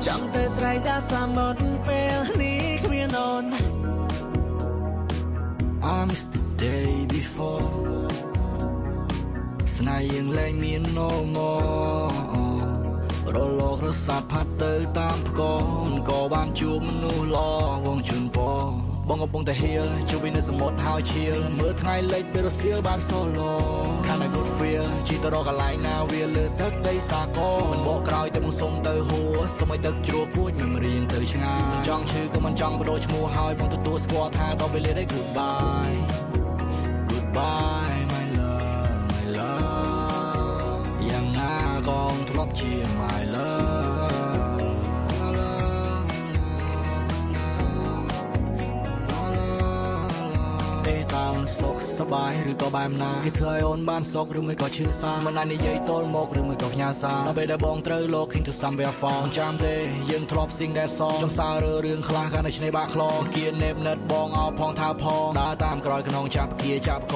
ចាំតែស្រ័យដាសាមត់ពេលនេះគ្មានអូន I miss the day before ស្នេហ៍យើងលែងមាន no more រលករសាត់ផាត់ទៅតាមផ្គរក៏បានជួបមនុស្សល្អវងជូនពរបងកំពុងតែហៀលជួយវិញនៅសមុទ្រហើយឈៀលមើលថ្ងៃលិចពេលរសៀលបាន solo ខាង good feel ជីទៅរកកន្លែងណាវាលើទឹកដីសាគរមិនបកក្រោយទៅមកសុំទៅហួរសុំឲ្យទឹកជ្រោះគួចមិនរៀងទៅឆ្ងាយមិនចង់ឈឺក៏មិនចង់បដូរឈ្មោះហើយបងទទួលស្គាល់ថាដល់វេលាដែល goodbye goodbye my love my love យ៉ាងណាក៏ធ្លាប់ជា my loveសុខសប្បាយឬក៏បែបណាគេធ្វើឲ្យអូនបានសុខឬមួយក៏ឈឺសាមិនអាចនិយាយទល់មកឬមួយក៏ផ្ញើសារដល់ពេលដែលបងត្រូវ looking to somewhere far ចាំទេយើងធ្លាប់ sing that song ចង់សាររឿងខ្លះកាលនៅឆ្នេរបាក់ខ្លងគៀននេបនិតបងអោផងថាផងដើរតាមក្រោយខ្នងចាប់គៀចាប់ក